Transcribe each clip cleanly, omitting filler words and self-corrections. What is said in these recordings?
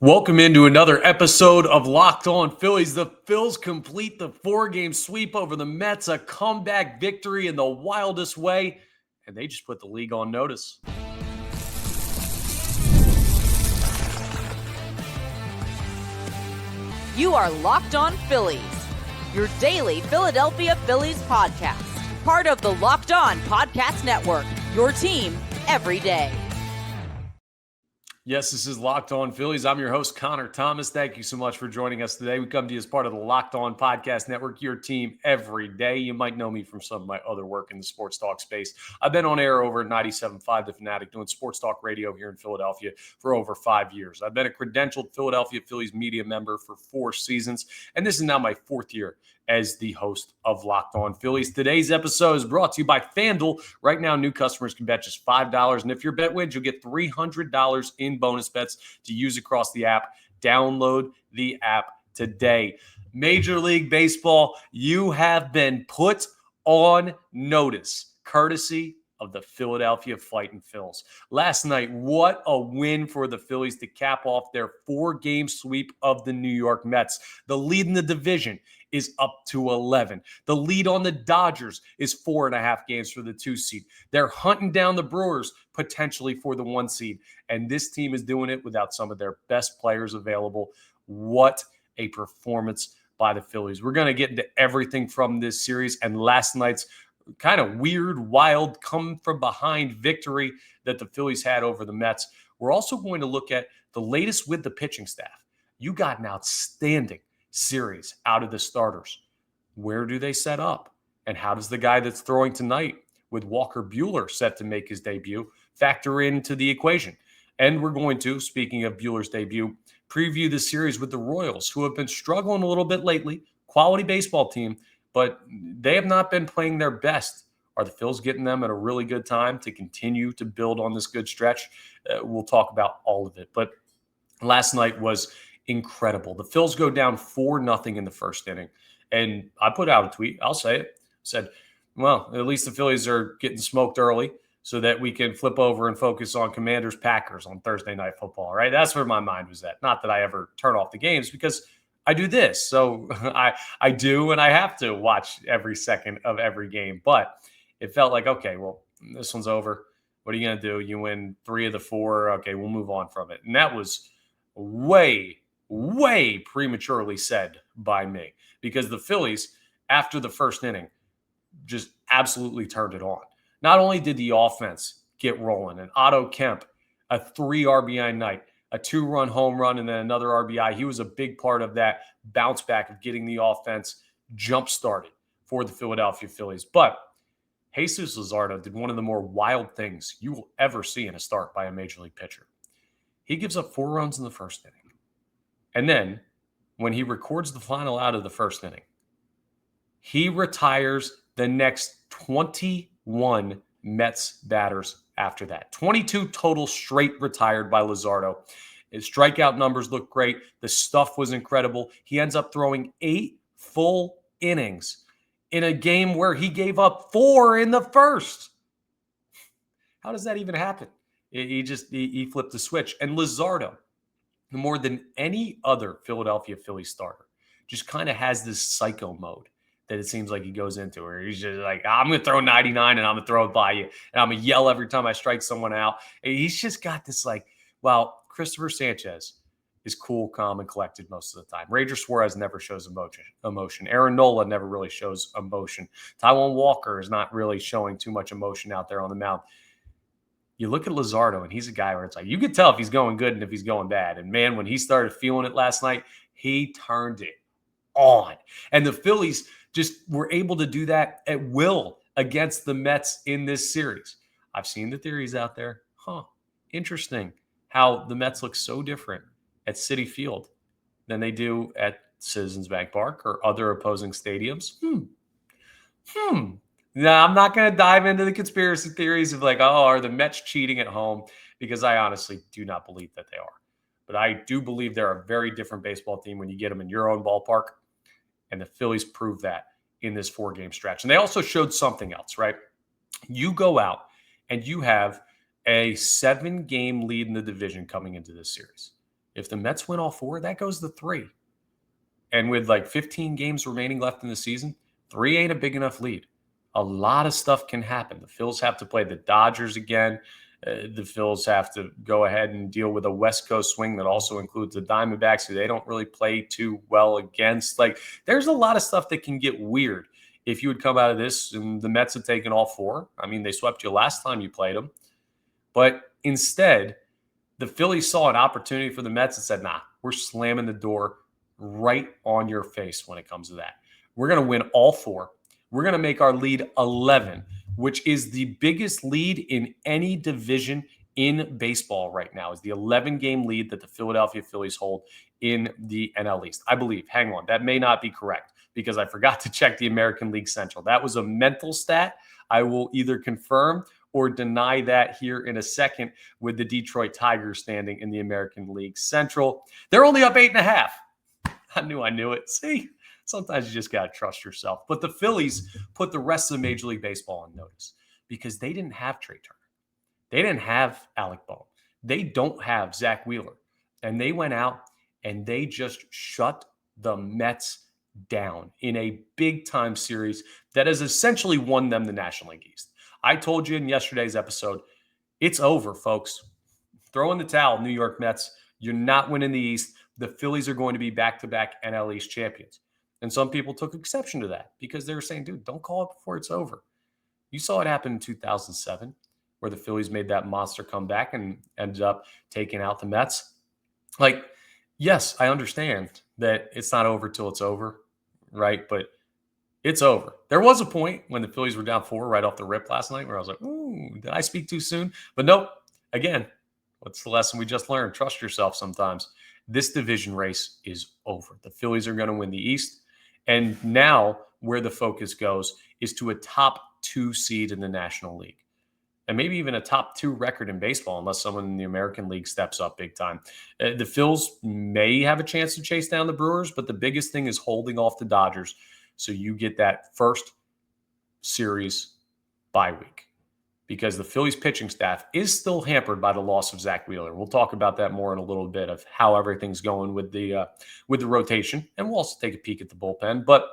Welcome into another episode of Locked On Phillies. The Phils complete the four-game sweep over the Mets, a comeback victory in the wildest way, and they just put the league on notice. You are Locked On Phillies, your daily Philadelphia Phillies podcast. Part of the Locked On Podcast Network, your team every day. Yes, this is Locked On Phillies. I'm your host, Connor Thomas. Thank you so much for joining us today. We come to you as part of the Locked On Podcast Network, your team every day. You might know me from some of my other work in the sports talk space. I've been on air over at 97.5 The Fanatic, doing sports talk radio here in Philadelphia for over 5 years. I've been a credentialed Philadelphia Phillies media member for 4 seasons, and this is now my 4th year as the host of Locked On Phillies. Today's episode is brought to you by FanDuel. Right now, new customers can bet just $5, and if your bet wins, you'll get $300 in bonus bets to use across the app. Download the app today. Major League Baseball, you have been put on notice, courtesy of the Philadelphia Fightin' Phils. Last night, what a win for the Phillies to cap off their 4-game sweep of the New York Mets. The lead in the division is up to 11. The lead on the Dodgers is 4.5 games for the 2 seed. They're hunting down the Brewers potentially for the 1 seed. And this team is doing it without some of their best players available. What a performance by the Phillies. We're going to get into everything from this series and last night's kind of weird, wild, come from behind victory that the Phillies had over the Mets. We're also going to look at the latest with the pitching staff. You got an outstanding series out of the starters. Where do they set up? And how does the guy that's throwing tonight with Walker Buehler set to make his debut factor into the equation? And we're going to, speaking of Buehler's debut, preview the series with the Royals, who have been struggling a little bit lately. Quality baseball team, but they have not been playing their best. Are the Phils getting them at a really good time to continue to build on this good stretch? We'll talk about all of it. But last night was incredible. The Phils go down 4-0 in the first inning. And I put out a tweet, I'll say it, said, well, at least the Phillies are getting smoked early so that we can flip over and focus on Commanders-Packers on Thursday Night Football, right? That's where my mind was at. Not that I ever turn off the games because I do this. So I do, and I have to watch every second of every game. But it felt like, okay, well, this one's over. What are you going to do? You win 3 of the 4. Okay, we'll move on from it. And that was way prematurely said by me because the Phillies, after the first inning, just absolutely turned it on. Not only did the offense get rolling, and Otto Kemp, a 3 RBI night, a 2-run home run, and then another RBI. He was a big part of that bounce back of getting the offense jump-started for the Philadelphia Phillies. But Jesus Luzardo did one of the more wild things you will ever see in a start by a Major League pitcher. He gives up 4 runs in the first inning. And then, when he records the final out of the first inning, he retires the next 21 Mets batters after that. 22 total straight retired by Luzardo. His strikeout numbers look great. The stuff was incredible. He ends up throwing 8 full innings in a game where he gave up 4 in the first. How does that even happen? He flipped the switch. And Luzardo, more than any other Philadelphia Phillies starter, just kind of has this psycho mode that it seems like he goes into, where he's just like, I'm going to throw 99 and I'm going to throw it by you. And I'm going to yell every time I strike someone out. And he's just got this like, well, Christopher Sanchez is cool, calm, and collected most of the time. Ranger Suarez never shows emotion. Aaron Nola never really shows emotion. Taijuan Walker is not really showing too much emotion out there on the mound. You look at Luzardo, and he's a guy where it's like, you can tell if he's going good and if he's going bad. And man, when he started feeling it last night, he turned it on. And the Phillies just were able to do that at will against the Mets in this series. I've seen the theories out there. Interesting how the Mets look so different at Citi Field than they do at Citizens Bank Park or other opposing stadiums. Now, I'm not going to dive into the conspiracy theories of like, are the Mets cheating at home? Because I honestly do not believe that they are. But I do believe they're a very different baseball team when you get them in your own ballpark. And the Phillies proved that in this 4-game stretch. And they also showed something else, right? You go out and you have a 7-game lead in the division coming into this series. If the Mets win all 4, that goes to 3. And with like 15 games remaining left in the season, 3 ain't a big enough lead. A lot of stuff can happen. The Phils have to play the Dodgers again. The Phils have to go ahead and deal with a West Coast swing that also includes the Diamondbacks, who they don't really play too well against. Like, there's a lot of stuff that can get weird if you would come out of this and the Mets had taken all 4. I mean, they swept you last time you played them. But instead, the Phillies saw an opportunity for the Mets and said, nah, we're slamming the door right on your face when it comes to that. We're going to win all 4. We're going to make our lead 11, which is the biggest lead in any division in baseball right now, is the 11-game lead that the Philadelphia Phillies hold in the NL East. I believe. Hang on. That may not be correct because I forgot to check the American League Central. That was a mental stat. I will either confirm or deny that here in a second with the Detroit Tigers standing in the American League Central. They're only up 8.5. I knew it. See, sometimes you just got to trust yourself. But the Phillies put the rest of Major League Baseball on notice because they didn't have Trey Turner. They didn't have Alec Bohm. They don't have Zach Wheeler. And they went out and they just shut the Mets down in a big-time series that has essentially won them the National League East. I told you in yesterday's episode, it's over, folks. Throw in the towel, New York Mets. You're not winning the East. The Phillies are going to be back-to-back NL East champions. And some people took exception to that because they were saying, dude, don't call it before it's over. You saw it happen in 2007 where the Phillies made that monster comeback and ended up taking out the Mets. Like, yes, I understand that it's not over till it's over, right? But it's over. There was a point when the Phillies were down 4 right off the rip last night where I was like, ooh, did I speak too soon? But nope. Again, what's the lesson we just learned? Trust yourself sometimes. This division race is over. The Phillies are going to win the East. And now where the focus goes is to a top 2 seed in the National League. And maybe even a top 2 record in baseball, unless someone in the American League steps up big time. The Phils may have a chance to chase down the Brewers, but the biggest thing is holding off the Dodgers so you get that first series bye week. Because the Phillies pitching staff is still hampered by the loss of Zach Wheeler. We'll talk about that more in a little bit of how everything's going with the rotation, and we'll also take a peek at the bullpen. But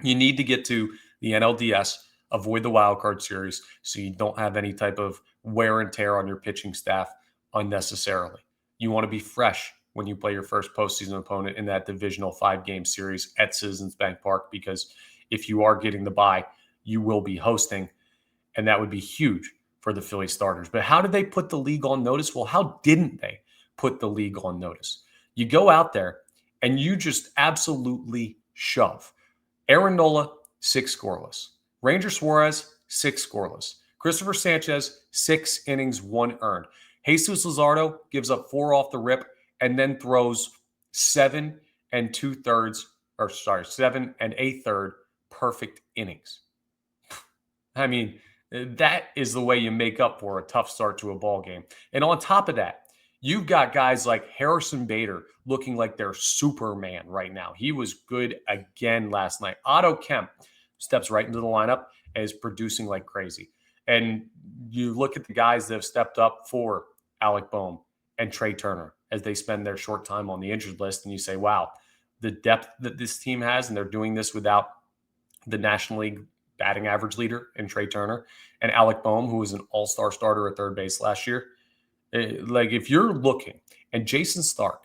you need to get to the NLDS, avoid the wild card series, so you don't have any type of wear and tear on your pitching staff unnecessarily. You want to be fresh when you play your first postseason opponent in that divisional 5-game series at Citizens Bank Park, because if you are getting the bye, you will be hosting. And that would be huge for the Philly starters. But how did they put the league on notice? Well, how didn't they put the league on notice? You go out there and you just absolutely shove. Aaron Nola, 6 scoreless. Ranger Suarez, 6 scoreless. Christopher Sanchez, 6 innings, 1 earned. Jesus Luzardo gives up 4 off the rip and then throws 7 8/3 perfect innings. I mean, that is the way you make up for a tough start to a ball game. And on top of that, you've got guys like Harrison Bader looking like they're Superman right now. He was good again last night. Otto Kemp steps right into the lineup and is producing like crazy. And you look at the guys that have stepped up for Alec Bohm and Trey Turner as they spend their short time on the injured list, and you say, wow, the depth that this team has, and they're doing this without the National League batting average leader in Trey Turner, and Alec Bohm, who was an all-star starter at third base last year. Like, if you're looking, and Jason Stark,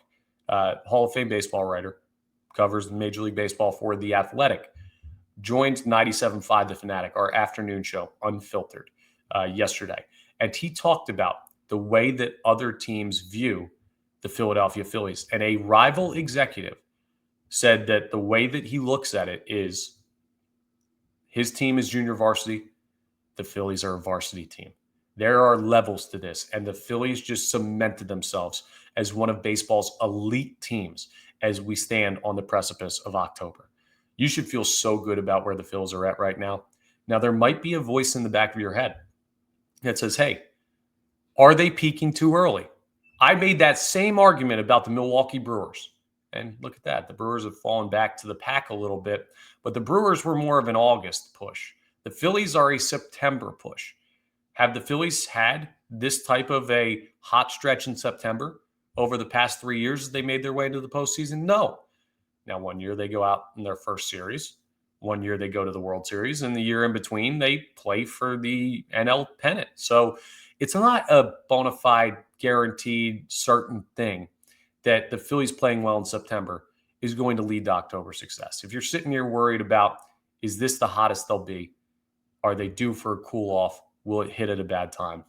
Hall of Fame baseball writer, covers Major League Baseball for The Athletic, joined 97.5 The Fanatic, our afternoon show, Unfiltered, yesterday. And he talked about the way that other teams view the Philadelphia Phillies. And a rival executive said that the way that he looks at it is, his team is junior varsity. The Phillies are a varsity team. There are levels to this, and the Phillies just cemented themselves as one of baseball's elite teams as we stand on the precipice of October. You should feel so good about where the Phillies are at right now. Now, there might be a voice in the back of your head that says, hey, are they peaking too early? I made that same argument about the Milwaukee Brewers. And look at that. The Brewers have fallen back to the pack a little bit, but the Brewers were more of an August push. The Phillies are a September push. Have the Phillies had this type of a hot stretch in September over the past 3 years as they made their way into the postseason? No. Now, one year they go out in their first series. One year they go to the World Series, and the year in between they play for the NL pennant. So it's not a bona fide, guaranteed, certain thing that the Phillies playing well in September is going to lead to October success. If you're sitting here worried about, is this the hottest they'll be? Are they due for a cool off? Will it hit at a bad time?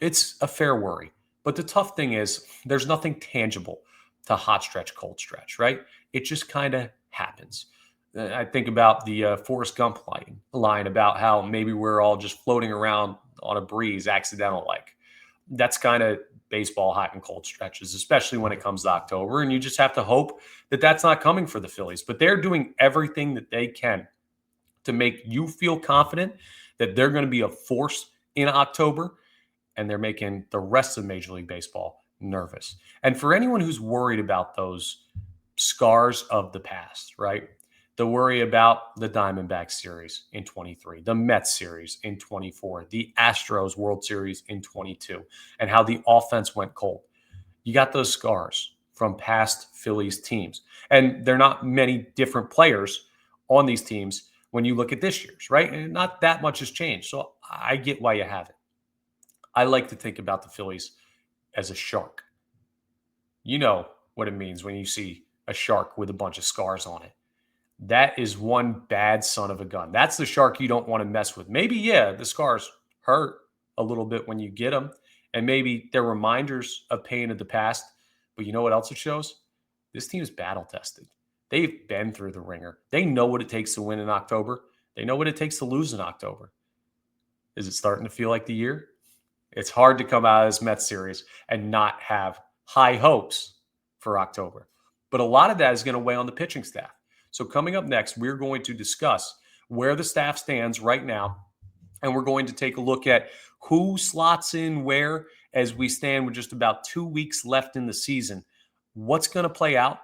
It's a fair worry. But the tough thing is, there's nothing tangible to hot stretch, cold stretch, right? It just kind of happens. I think about the Forrest Gump line about how maybe we're all just floating around on a breeze, accidental like. That's kind of baseball hot and cold stretches, especially when it comes to October. And you just have to hope that that's not coming for the Phillies. But they're doing everything that they can to make you feel confident that they're going to be a force in October, and they're making the rest of Major League Baseball nervous. And for anyone who's worried about those scars of the past, right? The worry about the Diamondbacks series in 23, the Mets series in 24, the Astros World Series in 22, and how the offense went cold. You got those scars from past Phillies teams. And there are not many different players on these teams when you look at this year's, right? And not that much has changed. So I get why you have it. I like to think about the Phillies as a shark. You know what it means when you see a shark with a bunch of scars on it. That is one bad son of a gun. That's the shark you don't want to mess with. Maybe, yeah, the scars hurt a little bit when you get them, and maybe they're reminders of pain of the past. But you know what else it shows? This team is battle tested. They've been through the ringer. They know what it takes to win in October. They know what it takes to lose in October. Is it starting to feel like the year? It's hard to come out of this Mets series and not have high hopes for October. But a lot of that is going to weigh on the pitching staff. So coming up next, we're going to discuss where the staff stands right now, and we're going to take a look at who slots in where as we stand with just about 2 weeks left in the season. What's going to play out,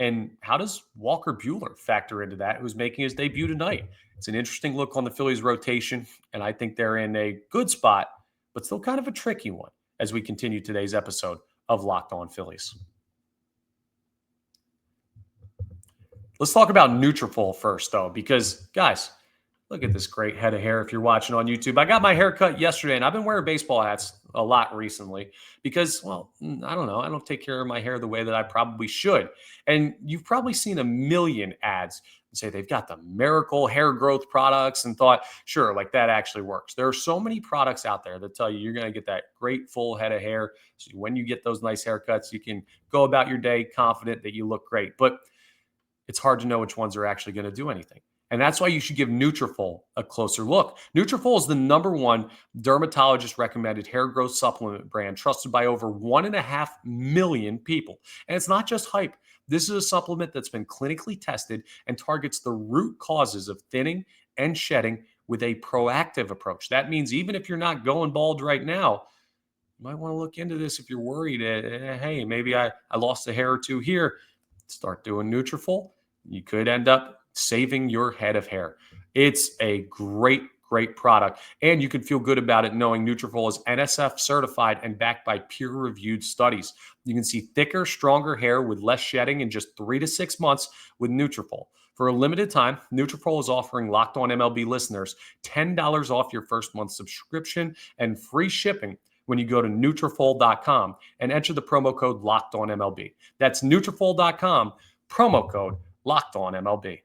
and how does Walker Buehler factor into that, who's making his debut tonight? It's an interesting look on the Phillies rotation, and I think they're in a good spot, but still kind of a tricky one as we continue today's episode of Locked On Phillies. Let's talk about Nutrafol first, though, because, guys, look at this great head of hair if you're watching on YouTube. I got my hair cut yesterday, and I've been wearing baseball hats a lot recently because, well, I don't know. I don't take care of my hair the way that I probably should. And you've probably seen a million ads that say they've got the miracle hair growth products and thought, sure, like that actually works. There are so many products out there that tell you you're going to get that great full head of hair. So when you get those nice haircuts, you can go about your day confident that you look great. But it's hard to know which ones are actually going to do anything. And that's why you should give Nutrafol a closer look. Nutrafol is the #1 dermatologist-recommended hair growth supplement brand trusted by over 1.5 million people. And it's not just hype. This is a supplement that's been clinically tested and targets the root causes of thinning and shedding with a proactive approach. That means even if you're not going bald right now, you might want to look into this if you're worried. Hey, maybe I lost a hair or two here. Start doing Nutrafol. You could end up saving your head of hair. It's a great product, and you can feel good about it knowing Nutrafol is NSF certified and backed by peer-reviewed studies. You can see thicker, stronger hair with less shedding in just 3 to 6 months with Nutrafol. For a limited time, Nutrafol is offering Locked On MLB listeners $10 off your first month subscription and free shipping when you go to Nutrafol.com and enter the promo code LOCKEDONMLB. That's Nutrafol.com, promo code LOCKEDONMLB.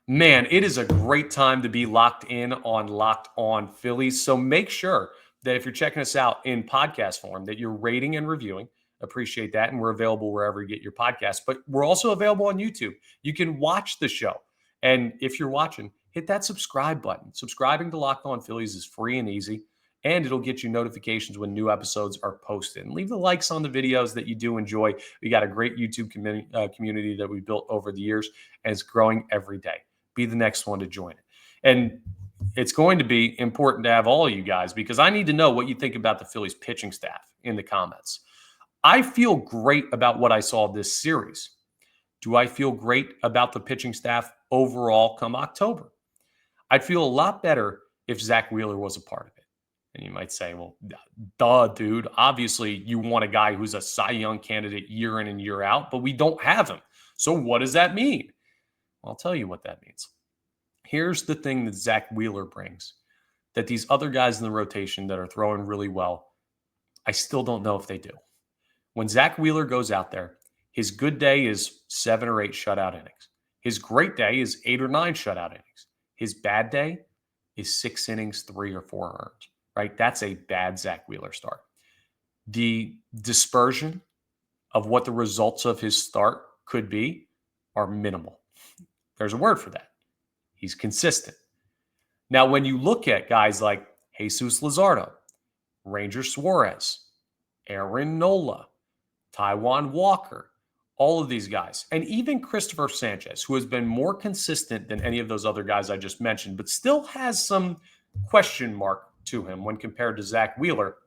Man, it is a great time to be locked in on Locked On Phillies. So make sure that if you're checking us out in podcast form, that you're rating and reviewing. Appreciate that. And we're available wherever you get your podcasts. But we're also available on YouTube. You can watch the show. And if you're watching, hit that subscribe button. Subscribing to Locked On Phillies is free and easy, and it'll get you notifications when new episodes are posted. And leave the likes on the videos that you do enjoy. We got a great YouTube community that we built over the years, and it's growing every day. Be the next one to join it. And it's going to be important to have all of you guys because I need to know what you think about the Phillies pitching staff in the comments. I feel great about what I saw this series. Do I feel great about the pitching staff overall come October? I'd feel a lot better if Zach Wheeler was a part of it. And you might say, well, duh, dude. Obviously, you want a guy who's a Cy Young candidate year in and year out, but we don't have him. So what does that mean? Well, I'll tell you what that means. Here's the thing that Zach Wheeler brings that these other guys in the rotation that are throwing really well, I still don't know if they do. When Zach Wheeler goes out there, his good day is 7 or 8 shutout innings. His great day is 8 or 9 shutout innings. His bad day is 6 innings, 3 or 4 earned, right? That's a bad Zach Wheeler start. The dispersion of what the results of his start could be are minimal. There's a word for that. He's consistent. Now, when you look at guys like Jesus Luzardo, Ranger Suarez, Aaron Nola, Taijuan Walker, all of these guys, and even Christopher Sanchez, who has been more consistent than any of those other guys I just mentioned, but still has some question mark to him when compared to Zach Wheeler.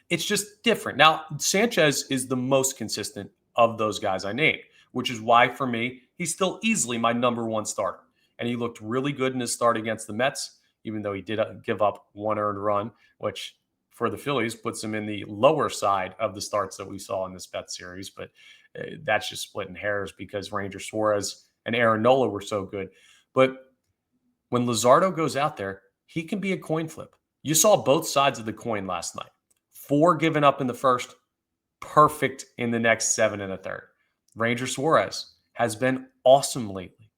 It's just different. Now, Sanchez is the most consistent of those guys I named, which is why, for me, he's still easily my number one starter. And he looked really good in his start against the Mets, even though he did give up 1 earned run, which for the Phillies puts him in the lower side of the starts that we saw in this Mets series. But that's just splitting hairs because Ranger Suarez and Aaron Nola were so good. But when Luzardo goes out there, he can be a coin flip. You saw both sides of the coin last night. 4 given up in the first, perfect in the next 7 and a third. Ranger Suarez has been awesome lately.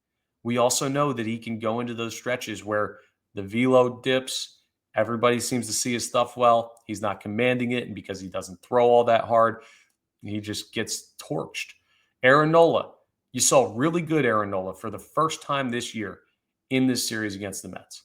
We also know that he can go into those stretches where the velo dips. Everybody seems to see his stuff well. He's not commanding it, and because he doesn't throw all that hard, he just gets torched. Aaron Nola, you saw really good Aaron Nola for the first time this year in this series against the Mets.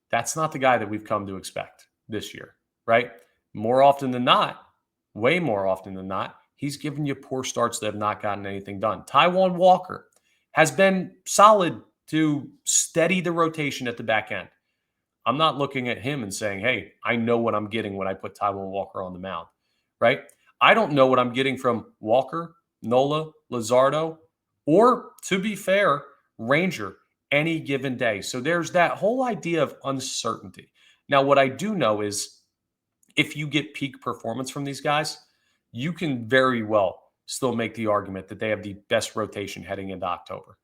That's not the guy that we've come to expect this year, right? More often than not, way more often than not, he's given you poor starts that have not gotten anything done. Taijuan Walker has been solid to steady the rotation at the back end. I'm not looking at him and saying, hey, I know what I'm getting when I put Taijuan Walker on the mound, right? I don't know what I'm getting from Walker, Nola, Luzardo, or, to be fair, Ranger any given day. So there's that whole idea of uncertainty. Now, what I do know is if you get peak performance from these guys, you can very well still make the argument that they have the best rotation heading into October.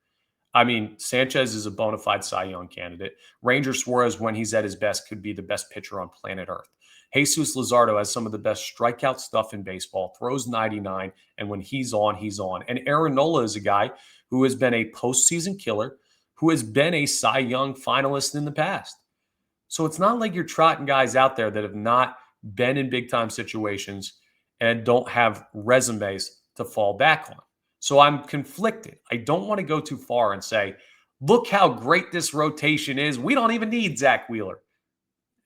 I mean, Sanchez is a bona fide Cy Young candidate. Ranger Suarez, when he's at his best, could be the best pitcher on planet Earth. Jesus Luzardo has some of the best strikeout stuff in baseball, throws 99, and when he's on, he's on. And Aaron Nola is a guy who has been a postseason killer, who has been a Cy Young finalist in the past. So it's not like you're trotting guys out there that have not been in big-time situations and don't have resumes to fall back on. So I'm conflicted. I don't want to go too far and say, look how great this rotation is. We don't even need Zach Wheeler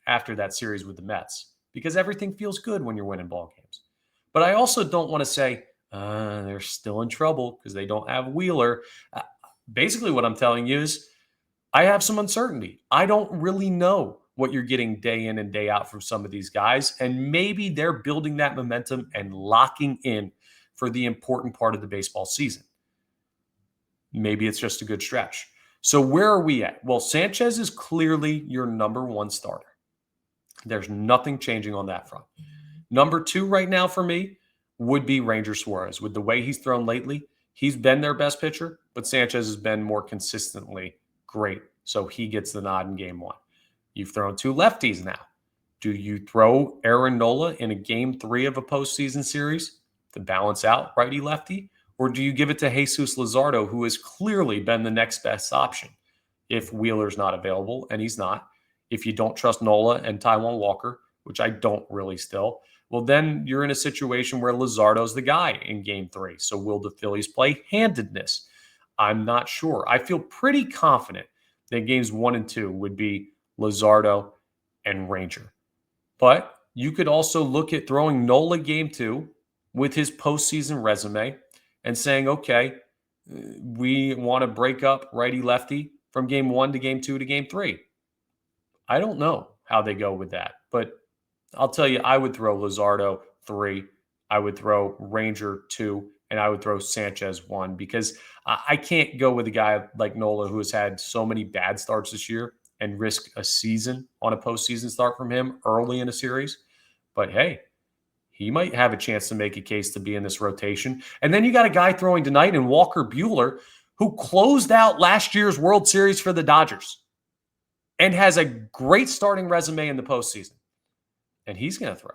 after that series with the Mets because everything feels good when you're winning ball games. But I also don't want to say they're still in trouble because they don't have Wheeler. Basically, what I'm telling you is I have some uncertainty. I don't really know what you're getting day in and day out from some of these guys. And maybe they're building that momentum and locking in for the important part of the baseball season. Maybe it's just a good stretch. So where are we at? Well, Sanchez is clearly your number one starter. There's nothing changing on that front. Number 2 right now for me would be Ranger Suarez. With the way he's thrown lately, he's been their best pitcher, but Sanchez has been more consistently great. So he gets the nod in game 1. You've thrown 2 lefties now. Do you throw Aaron Nola in a game 3 of a postseason series to balance out righty-lefty? Or do you give it to Jesus Luzardo, who has clearly been the next best option if Wheeler's not available, and he's not? If you don't trust Nola and Taijuan Walker, which I don't really still, well, then you're in a situation where Luzardo's the guy in game 3. So will the Phillies play handedness? I'm not sure. I feel pretty confident that games 1 and 2 would be Luzardo and Ranger. But you could also look at throwing Nola game 2 with his postseason resume and saying, okay, we want to break up righty-lefty from game 1 to game 2 to game 3. I don't know how they go with that, but I'll tell you, I would throw Luzardo 3, I would throw Ranger 2, and I would throw Sanchez 1 because I can't go with a guy like Nola who has had so many bad starts this year and risk a season on a postseason start from him early in a series. But hey, he might have a chance to make a case to be in this rotation. And then you got a guy throwing tonight in Walker Buehler, who closed out last year's World Series for the Dodgers and has a great starting resume in the postseason. And he's going to throw.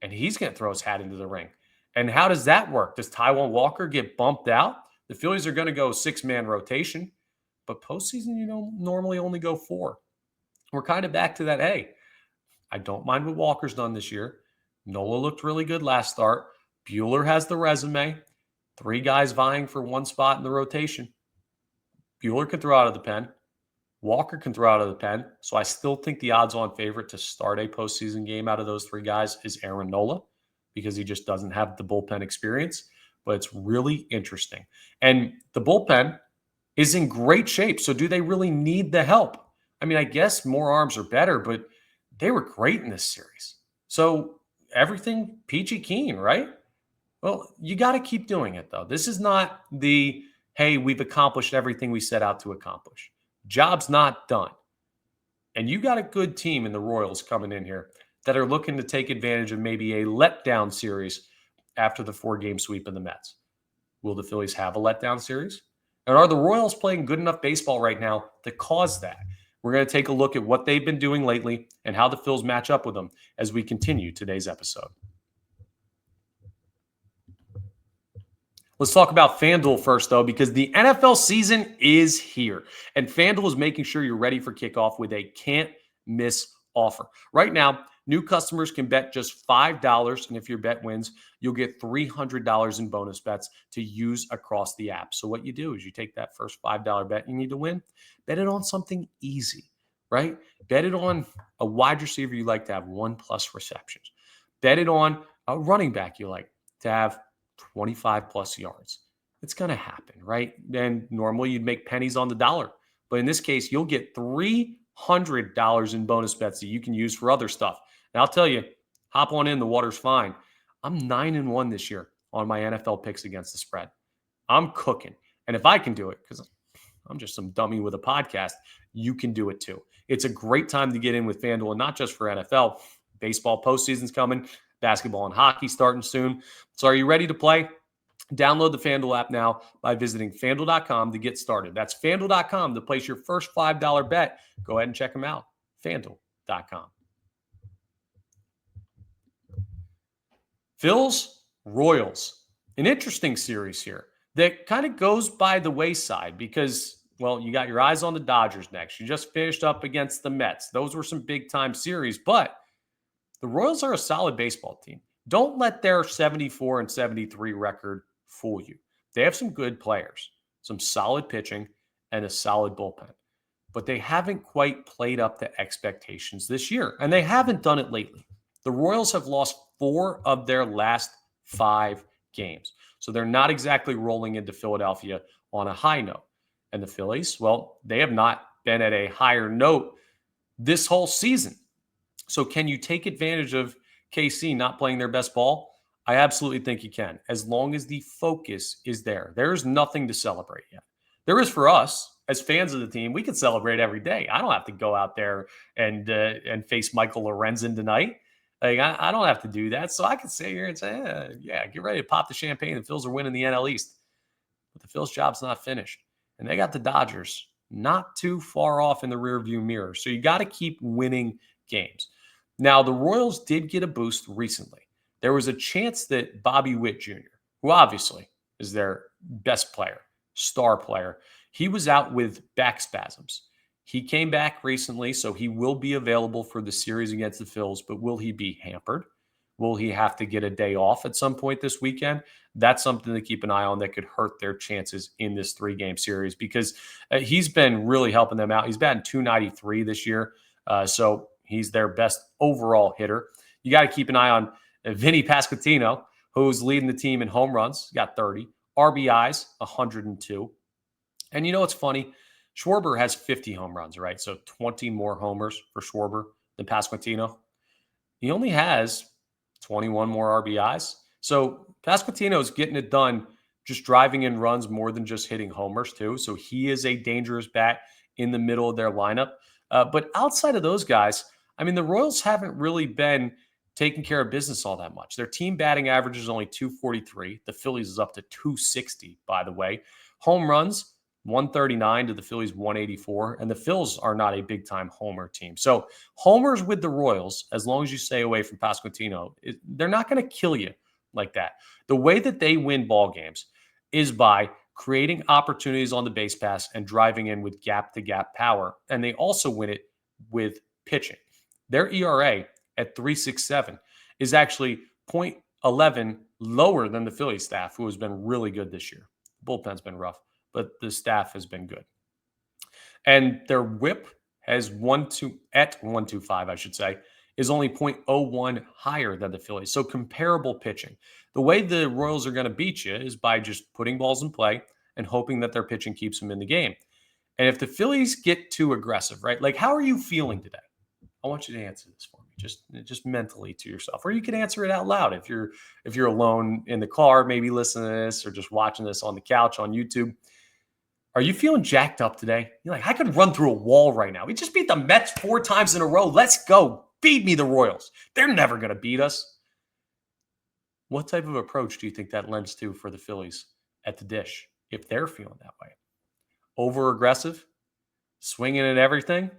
And he's going to throw his hat into the ring. And how does that work? Does Taijuan Walker get bumped out? The Phillies are going to go 6-man rotation. But postseason, normally only go 4. We're kind of back to that. Hey, I don't mind what Walker's done this year. Nola looked really good last start. Buehler has the resume. 3 guys vying for 1 spot in the rotation. Buehler can throw out of the pen. Walker can throw out of the pen. So I still think the odds-on favorite to start a postseason game out of those 3 guys is Aaron Nola, because he just doesn't have the bullpen experience. But it's really interesting. And the bullpen is in great shape. So do they really need the help? I mean, I guess more arms are better, but they were great in this series. So everything peachy keen, right? Well, you got to keep doing it, though. This is not the, hey, we've accomplished everything we set out to accomplish. Job's not done. And you got a good team in the Royals coming in here that are looking to take advantage of maybe a letdown series after the 4-game sweep of the Mets. Will the Phillies have a letdown series? And are the Royals playing good enough baseball right now to cause that? We're going to take a look at what they've been doing lately and how the Phils match up with them as we continue today's episode. Let's talk about FanDuel first, though, because the NFL season is here, and FanDuel is making sure you're ready for kickoff with a can't-miss offer. Right now, new customers can bet just $5, and if your bet wins, you'll get $300 in bonus bets to use across the app. So what you do is you take that first $5 bet you need to win, bet it on something easy, right? Bet it on a wide receiver you like to have 1+ receptions. Bet it on a running back you like to have 25+ yards. It's going to happen, right? And normally you'd make pennies on the dollar. But in this case, you'll get $300 in bonus bets that you can use for other stuff. And I'll tell you, hop on in, the water's fine. I'm 9-1 this year on my NFL picks against the spread. I'm cooking. And if I can do it, because I'm just some dummy with a podcast, you can do it too. It's a great time to get in with FanDuel, and not just for NFL. Baseball postseason's coming. Basketball and hockey starting soon. So are you ready to play? Download the FanDuel app now by visiting FanDuel.com to get started. That's FanDuel.com to place your first $5 bet. Go ahead and check them out. FanDuel.com. Phils, Royals. An interesting series here that kind of goes by the wayside because, well, you got your eyes on the Dodgers next. You just finished up against the Mets. Those were some big-time series, but the Royals are a solid baseball team. Don't let their 74-73 record fool you. They have some good players, some solid pitching, and a solid bullpen. But they haven't quite played up to expectations this year, and they haven't done it lately. The Royals have lost 4 of their last 5 games. So they're not exactly rolling into Philadelphia on a high note. And the Phillies, well, they have not been at a higher note this whole season. So can you take advantage of KC not playing their best ball? I absolutely think you can, as long as the focus is there. There's nothing to celebrate yet. There is for us, as fans of the team. We can celebrate every day. I don't have to go out there and face Michael Lorenzen tonight. Like I don't have to do that. So I can sit here and say, yeah, get ready to pop the champagne. The Phils are winning the NL East. But the Phils' job's not finished. And they got the Dodgers not too far off in the rearview mirror. So you got to keep winning games. Now, the Royals did get a boost recently. There was a chance that Bobby Witt Jr., who obviously is their best player, star player, he was out with back spasms. He came back recently, so he will be available for the series against the Phils, but will he be hampered? Will he have to get a day off at some point this weekend? That's something to keep an eye on that could hurt their chances in this 3-game series because he's been really helping them out. He's batting .293 this year, so he's their best overall hitter. You got to keep an eye on Vinny Pasquantino, who's leading the team in home runs, got 30, RBIs, 102. And you know what's funny? Schwarber has 50 home runs, right? So 20 more homers for Schwarber than Pasquantino. He only has 21 more RBIs. So Pasquantino's getting it done just driving in runs more than just hitting homers too. So he is a dangerous bat in the middle of their lineup. But outside of those guys, I mean, the Royals haven't really been taking care of business all that much. Their team batting average is only 243. The Phillies is up to 260, by the way. Home runs, 139 to the Phillies 184. And the Phils are not a big time homer team. So homers with the Royals, as long as you stay away from Pasquantino, they're not going to kill you like that. The way that they win ball games is by creating opportunities on the base pass and driving in with gap to gap power. And they also win it with pitching. Their ERA at 3.67 is actually 0.11 lower than the Philly staff, who has been really good this year. The bullpen's been rough, but the staff has been good. And their whip has 125, I should say, is only 0.01 higher than the Phillies. So comparable pitching. The way the Royals are going to beat you is by just putting balls in play and hoping that their pitching keeps them in the game. And if the Phillies get too aggressive, right? Like, how are you feeling today? I want you to answer this for me, just mentally to yourself, or you can answer it out loud if you're alone in the car, maybe listening to this, or just watching this on the couch on YouTube. Are you feeling jacked up today? You're like, I could run through a wall right now. We just beat the Mets 4 times in a row. Let's go. Feed me the Royals. They're never going to beat us. What type of approach do you think that lends to for the Phillies at the dish if they're feeling that way? Over aggressive? Swinging at everything?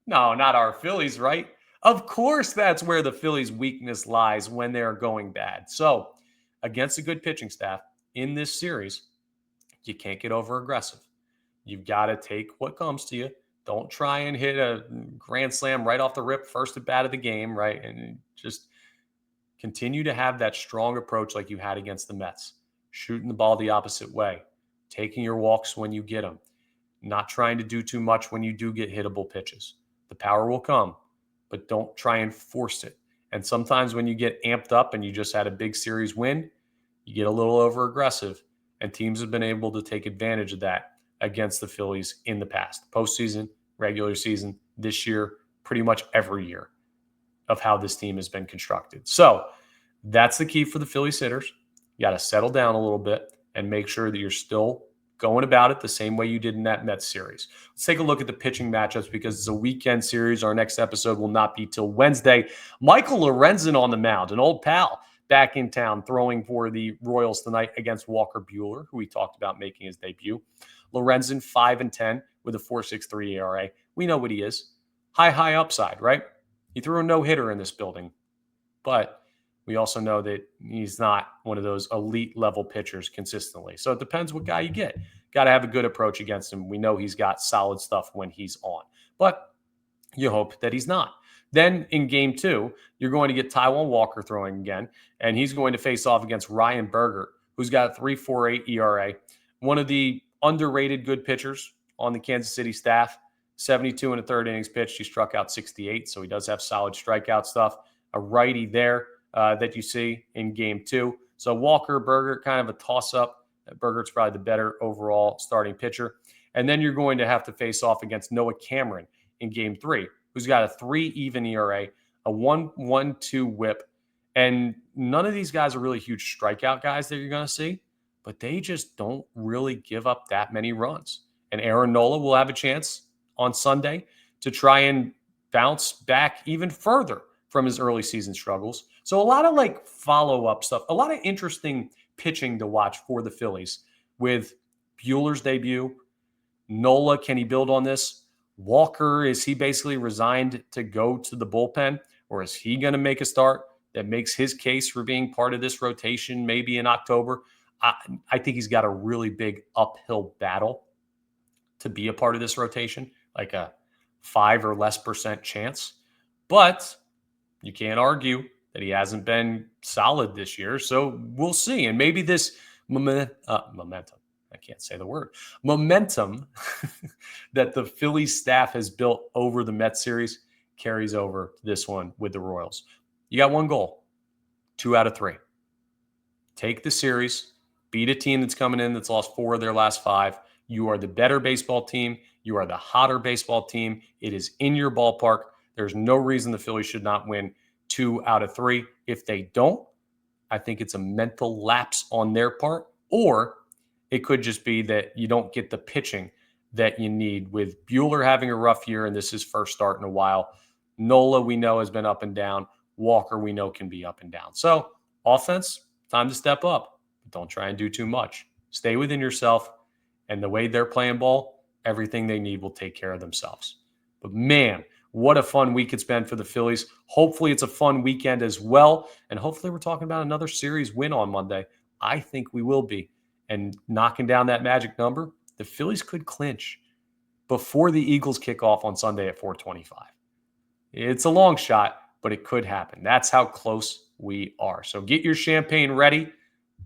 No, not our Phillies, right? Of course, that's where the Phillies' weakness lies when they're going bad. So, against a good pitching staff in this series, you can't get over aggressive. You've got to take what comes to you. Don't try and hit a grand slam right off the rip, first at bat of the game, right? And just continue to have that strong approach like you had against the Mets. Shooting the ball the opposite way. Taking your walks when you get them. Not trying to do too much when you do get hittable pitches. The power will come, but don't try and force it. And sometimes when you get amped up and you just had a big series win, you get a little over aggressive. And teams have been able to take advantage of that against the Phillies in the past. Postseason, regular season, this year, pretty much every year of how this team has been constructed. So that's the key for the Phillies hitters. You got to settle down a little bit and make sure that you're still going about it the same way you did in that Mets series. Let's take a look at the pitching matchups because it's a weekend series. Our next episode will not be till Wednesday. Michael Lorenzen on the mound, an old pal, back in town throwing for the Royals tonight against Walker Buehler, who we talked about making his debut. Lorenzen 5-10 with a 4.63 ERA. We know what he is. High upside, right? He threw a no-hitter in this building, but we also know that he's not one of those elite level pitchers consistently. So it depends what guy you get. Got to have a good approach against him. We know he's got solid stuff when he's on, but you hope that he's not. Then in game 2, you're going to get Taijuan Walker throwing again, and he's going to face off against Ryan Bergert, who's got a 3.48 ERA. One of the underrated good pitchers on the Kansas City staff. 72 and a third innings pitched. He struck out 68, so he does have solid strikeout stuff. A righty there that you see in game 2. So Walker, Bergert, kind of a toss-up. Bergert's probably the better overall starting pitcher. And then you're going to have to face off against Noah Cameron in game 3, who's got a 3 even ERA, a 1.12 whip. And none of these guys are really huge strikeout guys that you're going to see, but they just don't really give up that many runs. And Aaron Nola will have a chance on Sunday to try and bounce back even further from his early season struggles. So a lot of like follow-up stuff, a lot of interesting pitching to watch for the Phillies with Buehler's debut. Nola, can he build on this? Walker, is he basically resigned to go to the bullpen, or is he going to make a start that makes his case for being part of this rotation maybe in October? I think he's got a really big uphill battle to be a part of this rotation, like a 5 or less % chance. But you can't argue that he hasn't been solid this year. So we'll see. And maybe this momentum, I can't say the word, momentum that the Phillies staff has built over the Mets series carries over this one with the Royals. You got one goal, 2 out of 3. Take the series, beat a team that's coming in that's lost 4 of their last 5. You are the better baseball team. You are the hotter baseball team. It is in your ballpark. There's no reason the Phillies should not win 2 out of 3. If they don't, I think it's a mental lapse on their part, or it could just be that you don't get the pitching that you need. With Buehler having a rough year, and this is his first start in a while, Nola, we know, has been up and down. Walker, we know, can be up and down. So offense, time to step up. But don't try and do too much. Stay within yourself. And the way they're playing ball, everything they need will take care of themselves. But man, what a fun week it's been for the Phillies. Hopefully it's a fun weekend as well. And hopefully we're talking about another series win on Monday. I think we will be. And knocking down that magic number, the Phillies could clinch before the Eagles kick off on Sunday at 4:25. It's a long shot, but it could happen. That's how close we are. So get your champagne ready,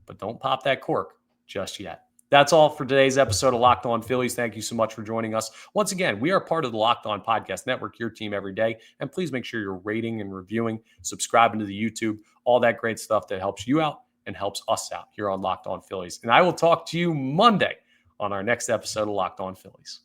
but don't pop that cork just yet. That's all for today's episode of Locked On Phillies. Thank you so much for joining us. Once again, we are part of the Locked On Podcast Network, your team every day. And please make sure you're rating and reviewing, subscribing to the YouTube, all that great stuff that helps you out and helps us out here on Locked On Phillies. And I will talk to you Monday on our next episode of Locked On Phillies.